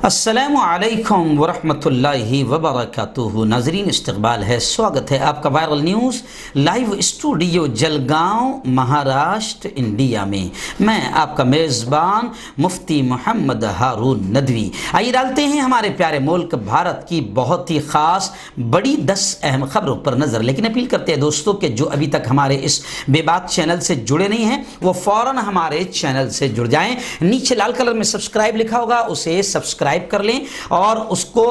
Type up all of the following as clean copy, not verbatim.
السلام علیکم ورحمۃ اللہ وبرکاتہ۔ ناظرین استقبال ہے، سواگت ہے آپ کا viral news live studio Jalgaon Maharashtra India میں آپ کا میزبان مفتی محمد ہارون ندوی۔ آئیے ڈالتے ہیں ہمارے پیارے ملک بھارت کی بہت ہی خاص بڑی 10 اہم خبروں پر نظر، لیکن اپیل کرتے ہیں دوستوں کہ جو ابھی تک ہمارے اس بے بات چینل سے جڑے نہیں ہیں وہ فوراً ہمارے چینل سے جڑ جائیں۔ نیچے لال کلر میں سبسکرائب لکھا ہوگا، اسے سبسکرائب کر لیں اور اس کو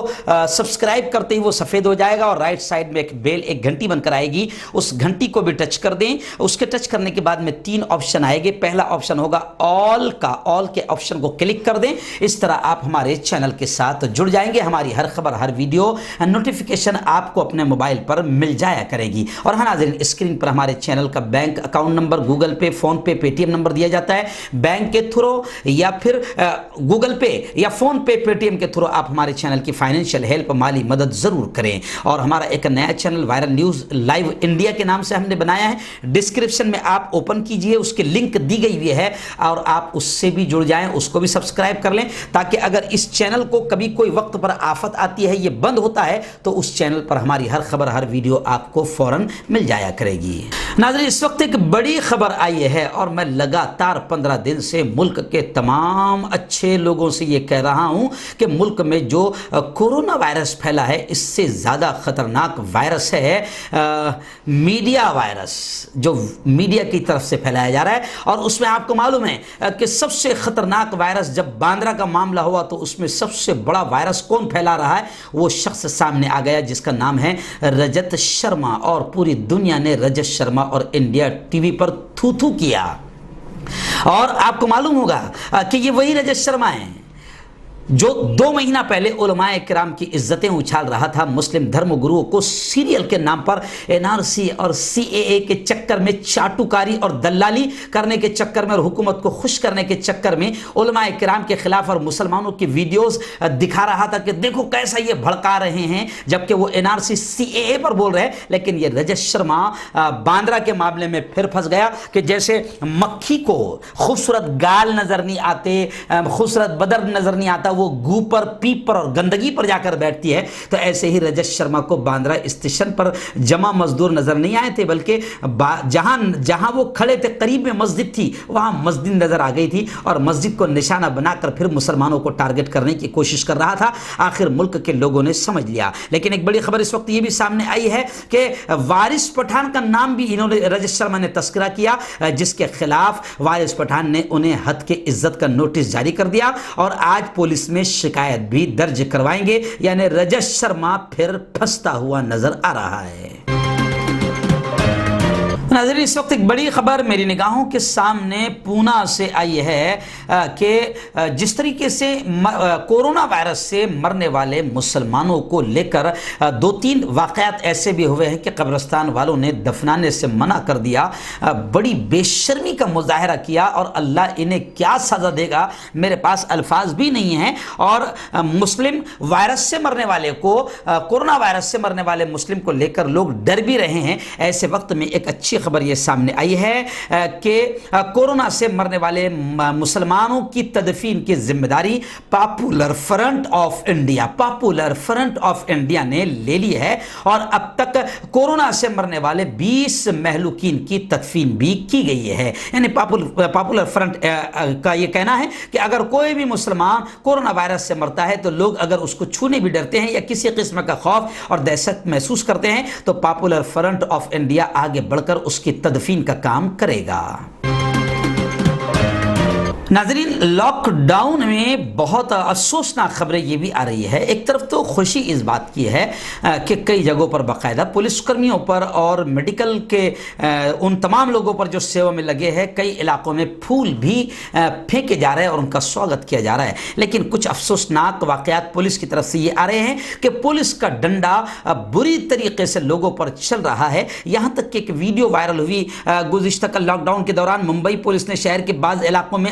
سبسکرائب کرتے ہی وہ سفید ہو جائے گا اور رائٹ سائڈ میں ایک گھنٹی بن کر آئے گی، اس گھنٹی کو بھی ٹچ کر دیں۔ اس کے ٹچ کرنے کے بعد میں 3 آپشن آئے گے۔ پہلا آپشن ہوگا آل کا، آل کے آپشن کو کلک کر دیں۔ اس طرح آپ ہمارے چینل کے ساتھ جڑ جائیں گے، ہماری ہر خبر ہر ویڈیو نوٹیفیکیشن آپ کو اپنے موبائل پر مل جایا کرے گی۔ اور ہاں ناظرین، اسکرین پر ہمارے چینل کا بینک اکاؤنٹ نمبر، گوگل پے، فون پے، پے ٹی ایم نمبر دیا جاتا ہے۔ بینک کے تھرو یا پھر گوگل پے یا فون پے، پے ٹی ایم کے تھرو آپ ہمارے چینل کی فائنینشیل ہیلپ، مالی مدد ضرور کریں۔ اور ہمارا ایک نیا channel viral news live India کے نام سے ہم نے بنایا ہے، ڈسکرپشن میں آپ اوپن کیجئے، اس کے لنک دی گئی ہوئی ہے اور آپ اس سے بھی جڑ جائیں، اس کو بھی سبسکرائب کر لیں تاکہ اگر اس چینل کو کبھی کوئی وقت پر آفت آتی ہے، یہ بند ہوتا ہے، تو اس چینل پر ہماری ہر خبر ہر ویڈیو آپ کو فوراً مل جایا کرے گی۔ ناظرین، اس وقت ایک بڑی خبر آئی ہے اور میں لگاتار 15 دن سے ملک کے تمام اچھے لوگوں سے یہ کہہ رہا ہوں کہ ملک میں جو کورونا وائرس پھیلا ہے اس سے زیادہ خطرناک وائرس ہے میڈیا وائرس، جو میڈیا کی طرف سے پھیلایا جا رہا ہے۔ اور اس میں آپ کو معلوم ہے کہ سب سے خطرناک وائرس جب باندرا کا معاملہ ہوا تو اس میں سب سے بڑا وائرس کون پھیلا رہا ہے؟ وہ شخص سامنے آ گیا جس کا نام ہے رجت شرما، اور پوری دنیا نے رجت شرما اور انڈیا ٹی وی پر تھو تھو کیا۔ اور آپ کو معلوم ہوگا کہ یہ وہی رجت شرما ہیں جو 2 مہینہ پہلے علماء کرام کی عزتیں اچھال رہا تھا، مسلم دھرم گروؤں کو سیریل کے نام پر NRC اور CAA کے چکر میں چاٹوکاری اور دلالی کرنے کے چکر میں اور حکومت کو خوش کرنے کے چکر میں علماء کرام کے خلاف اور مسلمانوں کی ویڈیوز دکھا رہا تھا کہ دیکھو کیسا یہ بھڑکا رہے ہیں، جبکہ وہ NRC CAA پر بول رہے ہیں۔ لیکن یہ رجت شرما باندرا کے معاملے میں پھر پھنس گیا کہ جیسے مکھی کو خوبصورت گال نظر نہیں آتے، خوبصورت بدن نظر نہیں آتا، وہ گو پر، پیپ پر اور گندگی پر جا کر بیٹھتی ہے، تو ایسے ہی رجت شرما کو باندرا اسٹیشن پر جمع مزدور نظر نہیں آئے تھے، بلکہ جہاں وہ کھڑے تھے قریب میں مسجد تھی، وہاں مسجد نظر آ گئی تھی اور مسجد کو نشانہ بنا کر پھر مسلمانوں کو ٹارگٹ کرنے کی کوشش کر رہا تھا۔ آخر ملک کے لوگوں نے سمجھ لیا۔ لیکن ایک بڑی خبر اس وقت یہ بھی سامنے آئی ہے کہ وارث پٹھان کا نام بھی انہوں نے رجت شرما نے تذکرہ کیا، جس کے خلاف وارث پٹھان نے انہیں حد کے عزت کا نوٹس جاری کر دیا اور آج پولیس میں شکایت بھی درج کروائیں گے، یعنی رجت شرما پھر پھنستا ہوا نظر آ رہا ہے۔ ناظرین، اس وقت ایک بڑی خبر میری نگاہوں کے سامنے پونا سے آئی ہے کہ جس طریقے سے کورونا وائرس سے مرنے والے مسلمانوں کو لے کر 2-3 واقعات ایسے بھی ہوئے ہیں کہ قبرستان والوں نے دفنانے سے منع کر دیا، بڑی بے شرمی کا مظاہرہ کیا، اور اللہ انہیں کیا سزا دے گا میرے پاس الفاظ بھی نہیں ہیں۔ اور مسلم وائرس سے مرنے والے کو، کورونا وائرس سے مرنے والے مسلم کو لے کر لوگ ڈر بھی رہے ہیں۔ ایسے وقت میں ایک اچھی خبر یہ سامنے آئی ہے کہ کورونا سے مرنے والے مسلمانوں کی تدفین کی ذمہ داری پاپولر فرنٹ آف انڈیا نے لے لی ہے، اور اب تک کورونا سے مرنے والے 20 مہلوکین کی تدفین بھی کی گئی ہے۔ یعنی پاپولر فرنٹ کا یہ کہنا ہے کہ اگر کوئی بھی مسلمان کورونا وائرس سے مرتا ہے تو لوگ اگر اس کو چھونے بھی ڈرتے ہیں یا کسی قسم کا خوف اور دہشت محسوس کرتے ہیں تو پاپولر فرنٹ آف انڈیا آگے بڑھ کر اس کی تدفین کا کام کرے گا۔ ناظرین، لاک ڈاؤن میں بہت افسوسناک خبریں یہ بھی آ رہی ہے۔ ایک طرف تو خوشی اس بات کی ہے کہ کئی جگہوں پر باقاعدہ پولیس کرمیوں پر اور میڈیکل کے ان تمام لوگوں پر جو سیوا میں لگے ہیں، کئی علاقوں میں پھول بھی پھینکے جا رہے ہیں اور ان کا سواگت کیا جا رہا ہے۔ لیکن کچھ افسوسناک واقعات پولیس کی طرف سے یہ آ رہے ہیں کہ پولیس کا ڈنڈا بری طریقے سے لوگوں پر چل رہا ہے۔ یہاں تک کہ ایک ویڈیو وائرل ہوئی گزشتہ کل لاک ڈاؤن کے دوران، ممبئی پولیس نے شہر کے بعض علاقوں میں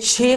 6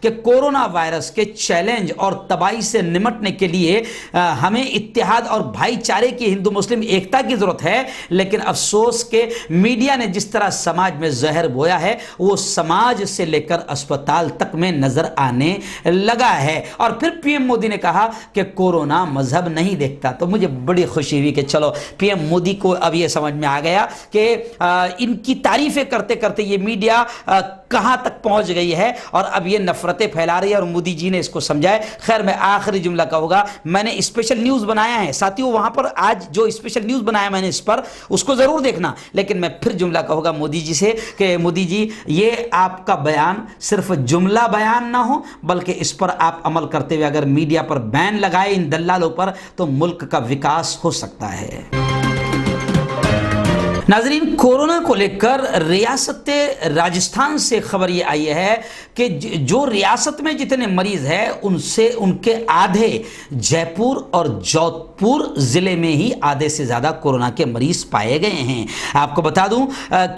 کہ کورونا وائرس کے چیلنج اور تباہی سے نمٹنے کے لیے ہمیں اتحاد اور بھائی چارے کی ہندو مسلم ایکتا کی ضرورت ہے، لیکن افسوس کہ میڈیا نے جس طرح سماج میں زہر بویا ہے وہ سماج سے لے کر اسپتال تک میں نظر آنے لگا ہے۔ اور پھر پی ایم مودی نے کہا کہ کورونا مذہب نہیں دیکھتا۔ تو مجھے بڑی خوشی ہوئی کہ چلو پی ایم مودی کو اب یہ سمجھ میں آ گیا کہ ان کی تعریفیں کرتے کرتے یہ میڈیا کہاں تک پہنچ گئی ہے اور اب یہ نفرتیں پھیلا رہی ہے، اور مودی جی نے اس کو سمجھائے۔ خیر میں آخری جملہ کہوں گا، میں نے اسپیشل نیوز بنایا ہے ساتھیوں، وہاں پر آج جو اسپیشل نیوز بنایا میں نے اس پر، اس کو ضرور دیکھنا، لیکن میں پھر جملہ کہوں گا مودی جی سے کہ مودی جی یہ آپ کا بیان صرف جملہ بیان نہ ہو، بلکہ اس پر آپ عمل کرتے ہوئے اگر میڈیا پر بین لگائے ان دلالوں پر تو ملک کا وکاس ہو سکتا ہے۔ ناظرین، کورونا کو لے کر ریاست راجستھان سے خبر یہ آئی ہے کہ جو ریاست میں جتنے مریض ہیں ان کے آدھے جے پور اور جودھپور ضلع میں ہی آدھے سے زیادہ کورونا کے مریض پائے گئے ہیں۔ آپ کو بتا دوں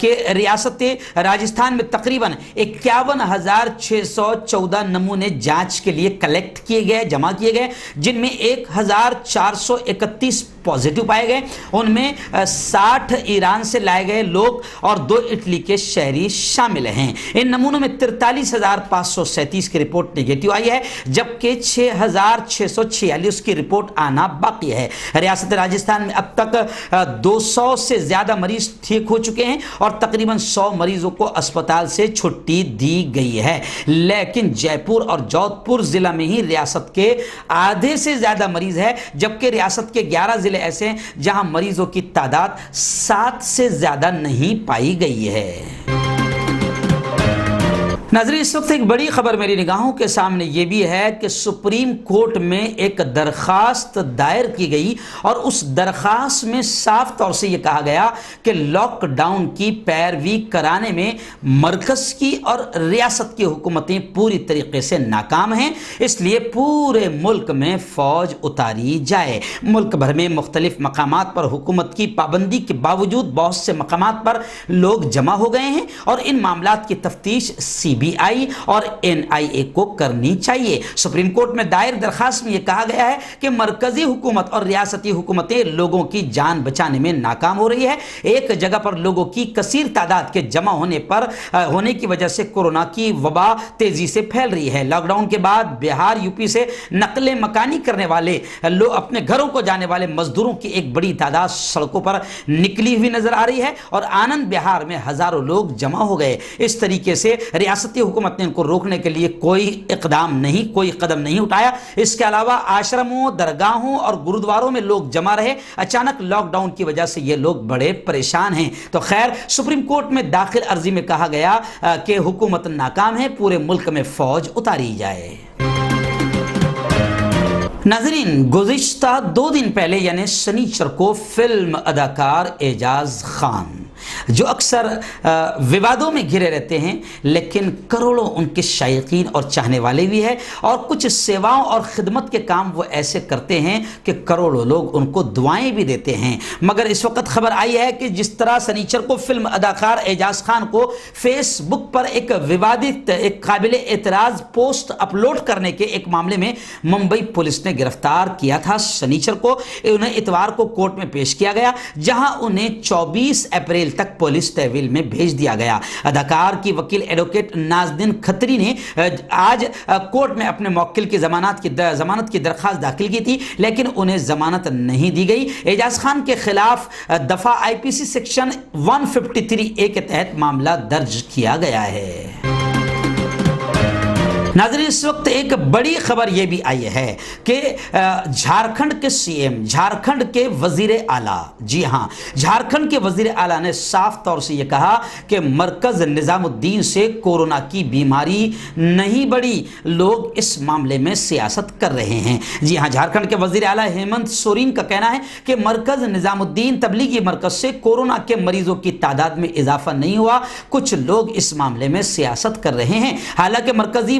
کہ ریاست راجستھان میں تقریباً 51,614 نمونے جانچ کے لیے کلیکٹ کیے گئے، جمع کیے گئے، جن میں 1,431 پازیٹیو پائے گئے۔ ان میں 60 ایران سے لائے گئے لوگ اور 2 اٹلی کے شہری شامل ہیں۔ ان نمونوں میں 43,537 کی رپورٹ نیگیٹو آئی ہے، جبکہ 6,646 کی رپورٹ آنا باقی ہے۔ ریاست راجستھان میں اب تک 200 سے زیادہ مریض ٹھیک ہو چکے ہیں اور تقریباً 100 مریضوں کو اسپتال سے چھٹی دی گئی ہے، لیکن جے پور اور جودھ پور ضلع میں ہی ریاست کے آدھے سے زیادہ مریض ہے، جبکہ ریاست کے 11 ضلع ایسے ہیں جہاں مریضوں کی تعداد 7 سے زیادہ نہیں پائی گئی ہے۔ ناظرین، اس وقت ایک بڑی خبر میری نگاہوں کے سامنے یہ بھی ہے کہ سپریم کورٹ میں ایک درخواست دائر کی گئی اور اس درخواست میں صاف طور سے یہ کہا گیا کہ لاک ڈاؤن کی پیروی کرانے میں مرکز کی اور ریاست کی حکومتیں پوری طریقے سے ناکام ہیں، اس لیے پورے ملک میں فوج اتاری جائے۔ ملک بھر میں مختلف مقامات پر حکومت کی پابندی کے باوجود بہت سے مقامات پر لوگ جمع ہو گئے ہیں اور ان معاملات کی تفتیش CBI اور NIA کو کرنی چاہیے۔ سپریم کورٹ میں دائر درخواست میں یہ کہا گیا ہے کہ مرکزی حکومت اور ریاستی حکومتیں لوگوں کی جان بچانے میں ناکام ہو رہی ہے۔ ایک جگہ پر لوگوں کی کثیر تعداد کے جمع ہونے کی وجہ سے کورونا کی وبا تیزی سے پھیل رہی ہے۔ لاک ڈاؤن کے بعد بہار یوپی سے نقل مکانی کرنے والے لوگ اپنے گھروں کو جانے والے مزدوروں کی ایک بڑی تعداد سڑکوں پر نکلی ہوئی نظر آ رہی ہے اور آنند بہار میں ہزاروں لوگ جمع ہو گئے۔ اس طریقے سے ریاستی حکومت نے ان کو روکنے کے لیے کوئی قدم نہیں اٹھایا۔ اس کے علاوہ آشرموں، درگاہوں اور گرودواروں میں لوگ جمع رہے۔ اچانک لاک ڈاؤن کی وجہ سے یہ لوگ بڑے پریشان ہیں۔ تو خیر، سپریم کورٹ میں داخل عرضی میں کہا گیا کہ حکومت ناکام ہے، پورے ملک میں فوج اتاری جائے۔ ناظرین، گزشتہ 2 دن پہلے یعنی سنیچر کو فلم اداکار اعجاز خان، جو اکثر ووادوں میں گھرے رہتے ہیں لیکن کروڑوں ان کے شائقین اور چاہنے والے بھی ہیں، اور کچھ سیواؤں اور خدمت کے کام وہ ایسے کرتے ہیں کہ کروڑوں لوگ ان کو دعائیں بھی دیتے ہیں۔ مگر اس وقت خبر آئی ہے کہ جس طرح سنیچر کو فلم اداکار اعجاز خان کو فیس بک پر ایک ووادت، ایک قابل اعتراض پوسٹ اپلوڈ کرنے کے ایک معاملے میں ممبئی پولیس نے گرفتار کیا تھا۔ سنیچر کو انہیں اتوار کو کورٹ میں پیش کیا گیا، جہاں انہیں 24 اپریل تک پولیس تحویل میں بھیج دیا گیا۔ اداکار کی وکیل ایڈوکیٹ نازنین کھتری نے آج کورٹ میں اپنے موکل کی ضمانت کی درخواست داخل کی تھی، لیکن انہیں ضمانت نہیں دی گئی۔ اعجاز خان کے خلاف دفعہ IPC سیکشن 153A کے تحت معاملہ درج کیا گیا ہے۔ ناظرین، اس وقت ایک بڑی خبر یہ بھی آئی ہے کہ جھارکھنڈ کے CM، جھارکھنڈ کے وزیر اعلیٰ، جی ہاں، جھارکھنڈ کے وزیر اعلیٰ نے صاف طور سے یہ کہا کہ مرکز نظام الدین سے کورونا کی بیماری نہیں بڑھی، لوگ اس معاملے میں سیاست کر رہے ہیں۔ جی ہاں، جھارکھنڈ کے وزیر اعلیٰ ہیمنت سورین کا کہنا ہے کہ مرکز نظام الدین تبلیغی مرکز سے کورونا کے مریضوں کی تعداد میں اضافہ نہیں ہوا، کچھ لوگ اس معاملے میں سیاست کر رہے ہیں۔ حالانکہ مرکزی